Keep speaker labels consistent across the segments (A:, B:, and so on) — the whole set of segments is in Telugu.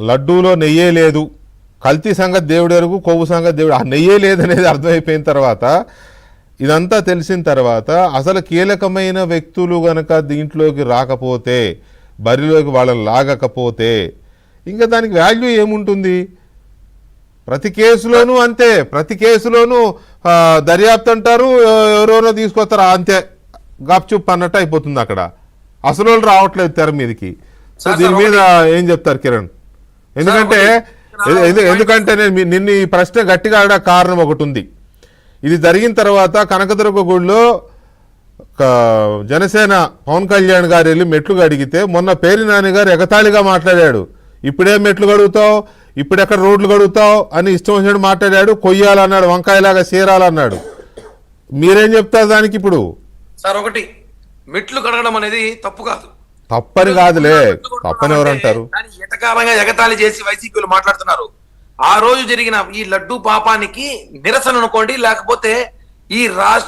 A: లడ్డూలో నెయ్యే లేదు, కల్తీ సంగతి దేవుడు ఎరుగు, కొవ్వు సంగతి దేవుడు, ఆ నెయ్యే లేదనేది అర్థమైపోయిన తర్వాత, ఇదంతా తెలిసిన తర్వాత అసలు కీలకమైన వ్యక్తులు గనక దీంట్లోకి రాకపోతే, బరిలోకి వాళ్ళని లాగకపోతే ఇంకా దానికి వాల్యూ ఏముంటుంది? ప్రతి కేసులోనూ అంతే, ప్రతి కేసులోనూ దర్యాప్తు అంటారు, ఎవరెవరో తీసుకొస్తారు, అంతే గప్చుప్ అన్నట్టు అయిపోతుంది. అక్కడ అసలు వాళ్ళు రావట్లేదు తెర మీదకి. సో దీని మీద ఏం చెప్తారు కిరణ్? ఎందుకంటే నేను నిన్న ఈ ప్రశ్న గట్టిగా ఆడ కారణం ఒకటి ఉంది. ఇది జరిగిన తర్వాత కనకదుర్గ గుడిలో జనసేన పవన్ కళ్యాణ్ గారు వెళ్ళి మెట్లు గడిగితే మొన్న పేరి నాని గారు ఎగతాళిగా మాట్లాడాడు. ఇప్పుడే మెట్లు గడుగుతావు, ఇప్పుడెక్కడ రోడ్లు గడుగుతావు అని ఇష్టం వచ్చినట్టు మాట్లాడాడు. కొయ్యాలన్నాడు, వంకాయలాగా చీరాలన్నాడు. మీరేం చెప్తారు దానికి ఇప్పుడు?
B: సార్, ఒకటి, మెట్లు కడగడం అనేది తప్పు కాదు.
A: తప్పని కాదులే, తప్పని ఎవరంటారు?
B: ఎటకారంగా ఎగతాళి చేసి వైసీపీలు మాట్లాడుతున్నారు. ఆ రోజు జరిగిన ఈ లడ్డూ పాపానికి నిరసన అనుకోండి, లేకపోతే ఈ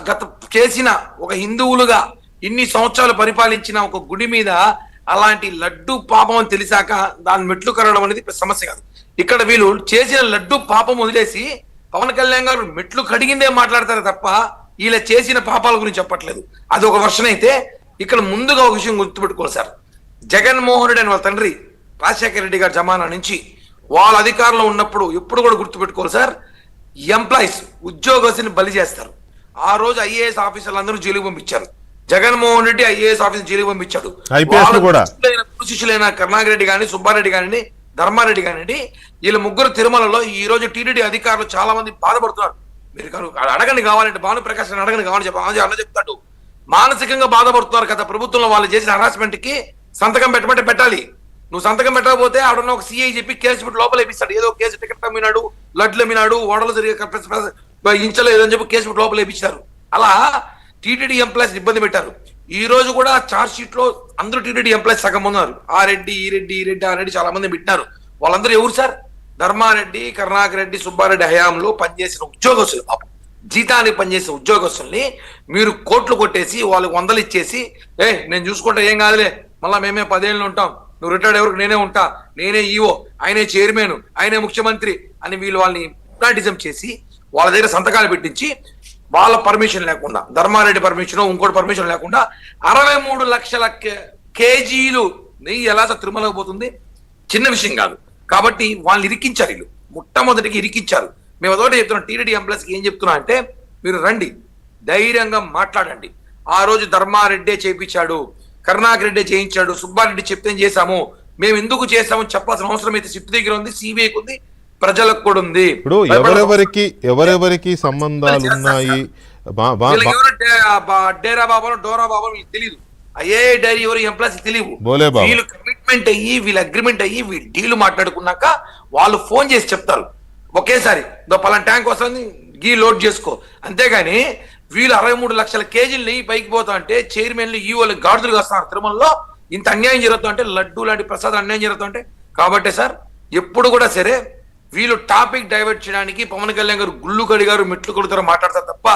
B: గత చేసిన ఒక హిందువులుగా ఇన్ని సంవత్సరాలు పరిపాలించిన ఒక గుడి మీద అలాంటి లడ్డూ పాపం అని తెలిసాక దాని మెట్లు కరగడం అనేది సమస్య కాదు. ఇక్కడ వీళ్ళు చేసిన లడ్డూ పాపం వదిలేసి పవన్ కళ్యాణ్ గారు మెట్లు కడిగిందే మాట్లాడతారు తప్ప వీళ్ళ చేసిన పాపాల గురించి చెప్పట్లేదు. అది ఒక వర్షన్ అయితే, ఇక్కడ ముందుగా ఒక విషయం గుర్తుపెట్టుకోవాలి సార్. జగన్మోహన్ రెడ్డి అని వాళ్ళ తండ్రి రాజశేఖర రెడ్డి గారి జమానా నుంచి వాళ్ళ అధికారంలో ఉన్నప్పుడు ఎప్పుడు కూడా గుర్తుపెట్టుకోవాలి సార్, ఎంప్లాయీస్ ఉద్యోగస్తుని బలి చేస్తారు. ఆ రోజు ఐఏఎస్ ఆఫీసర్లు అందరూ జైలుకు పంపించారు. జగన్మోహన్ రెడ్డి ఐఏఎస్ ఆఫీసర్ జైలుకు పంపించాడు. శిష్యులైన కరుణాకర్ రెడ్డి కానీ, సుబ్బారెడ్డి కానీ, ధర్మారెడ్డి కానివ్వండి, వీళ్ళ ముగ్గురు తిరుమలలో ఈ రోజు టీటీడీ అధికారులు చాలా మంది బాధపడుతున్నారు. మీరు అడగండి కావాలంటే, భానుప్రకాష్ అడగండి కావాలని అన్న చెప్తాడు. మానసికంగా బాధపడుతున్నారు కదా. ప్రభుత్వంలో వాళ్ళు చేసిన హరాస్మెంట్ కి సంతకం పెట్టమంటే పెట్టాలి. నువ్వు సంతకం పెట్టకపోతే ఆడున్న ఒక సిఐ చెప్పి కేసు పెట్టి లోపల వేపిస్తాడు. ఏదో కేసు టికెట్ అమ్మినాడు, లడ్లు అమ్మినాడు, ఓడలు ఇంచలేదని చెప్పి కేసు పెట్టి లోపల వేపించారు. అలా టీటీడీ ఎంప్లాయీస్ ఇబ్బంది పెట్టారు. ఈ రోజు కూడా చార్జ్ షీట్ లో అందరూ టీటీడీ ఎంప్లాయీస్ సగం ఉన్నారు. ఆ రెడ్డి, ఈ రెడ్డి, ఈ రెడ్డి, ఆ రెడ్డి చాలా మంది పెట్టినారు. వాళ్ళందరూ ఎవరు సార్? ధర్మారెడ్డి, కరుణాకర్ రెడ్డి, సుబ్బారెడ్డి హయాంలో పనిచేసిన ఉద్యోగస్తులు. పాపం జీతానికి పనిచేసే ఉద్యోగస్తుల్ని మీరు కోట్లు కొట్టేసి వాళ్ళకి వందలు ఇచ్చేసి, నేను చూసుకుంటా, ఏం కాదులే, మళ్ళీ మేమే 10 ఏళ్ళు ఉంటాం, నువ్వు రిటైర్డ్ ఎవరికి నేనే ఉంటా, నేనే ఈవో, ఆయనే చైర్మన్, ఆయనే ముఖ్యమంత్రి అని వీళ్ళు వాళ్ళని హిప్నాటిజం చేసి వాళ్ళ దగ్గర సంతకాలు పెట్టించి వాళ్ళ పర్మిషన్ లేకుండా, ధర్మారెడ్డి పర్మిషన్, ఇంకోటి పర్మిషన్ లేకుండా 63 లక్షల కేజీలు నెయ్యి ఎలా తిరుమలకు పోతుంది? చిన్న విషయం కాదు. కాబట్టి వాళ్ళని ఇరికించారు. వీళ్ళు మొట్టమొదటికి ఇరికించారు. మేము అదొకటి చెప్తున్నాం, టీటీడీ ఎంప్లాయీస్కి ఏం చెప్తున్నా అంటే, మీరు రండి, ధైర్యంగా మాట్లాడండి. ఆ రోజు ధర్మారెడ్డే చేయించాడు, కరుణాకర్ రెడ్డి చేయించాడు, సుబ్బారెడ్డి చెప్తే చేశాము, మేము ఎందుకు చేశాము చెప్పాల్సిన అవసరం అయితే సిట్ దగ్గర ఉంది, సిబిఐకి ఉంది, ప్రజలకు కూడా ఉంది.
A: ఇప్పుడు ఎవరెవరికి సంబంధాలు ఉన్నాయి?
B: డేరా బాబాను, డోరా బాబాను వీళ్ళకి తెలియదు. అయ్యే డైరీ ఎవరు ఎంప్లాయీస్ తెలియదు. వీళ్ళు కమిట్మెంట్ అయ్యి, వీళ్ళు అగ్రిమెంట్ అయ్యి, వీళ్ళు డీల్ మాట్లాడుకున్నాక వాళ్ళు ఫోన్ చేసి చెప్తారు ఒకేసారి, పలానా ట్యాంక్ వస్తుంది, గీ లోడ్ చేసుకో. అంతేగాని వీళ్ళు 63 లక్షల కేజీలు నెయ్యి పైకి పోతా అంటే చైర్మన్లు, ఈవోలు గాడుదులు వస్తున్నారు తిరుమలలో. ఇంత అన్యాయం జరుగుతూ అంటే, లడ్డు లాంటి ప్రసాదం అన్యాయం జరుగుతూ అంటే. కాబట్టి సార్, ఎప్పుడు కూడా సరే వీళ్ళు టాపిక్ డైవర్ట్ చేయడానికి పవన్ కళ్యాణ్ గారు గుళ్ళు కడిగారు, మెట్లు కొడుతారో మాట్లాడతారు తప్ప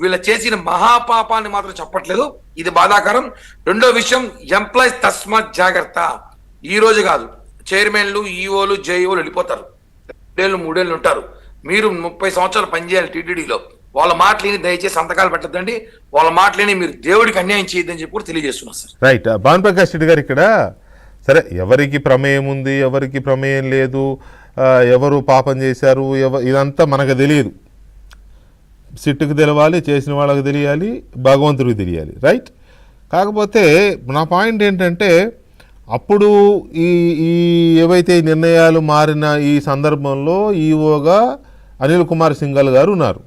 B: వీళ్ళ చేసిన మహాపాపాన్ని మాత్రం చెప్పట్లేదు. ఇది బాధాకరం. రెండో విషయం, ఎంప్లాయీస్ తస్మాత్ జాగ్రత్త. ఈ రోజు కాదు, చైర్మన్లు, ఈఓలు, జేఈఓలు వెళ్ళిపోతారు, 2 ఏళ్ళు 3 ఏళ్ళు ఉంటారు. మీరు 30 సంవత్సరాలు పనిచేయాలి టీటీడీలో. వాళ్ళ మాటలేని దయచేసి సంతకాలు పెట్టద్దండి. వాళ్ళ మాటలేని మీరు దేవుడికి అన్యాయం చేయొద్దని చెప్పి కూడా తెలియజేస్తున్నారు సార్.
A: రైట్. భానుప్రకాష్ రెడ్డి గారు, ఇక్కడ సరే ఎవరికి ప్రమేయం ఉంది, ఎవరికి ప్రమేయం లేదు, ఎవరు పాపం చేశారు, ఇదంతా మనకు తెలియదు. సిట్టుకు తెలవాలి, చేసిన వాళ్ళకి తెలియాలి, భగవంతుడికి తెలియాలి. రైట్. కాకపోతే నా పాయింట్ ఏంటంటే, అప్పుడు ఈ ఏవైతే నిర్ణయాలు మారిన ఈ సందర్భంలో ఈఓగా అనిల్ కుమార్ సింఘాల్ గారు ఉన్నారు.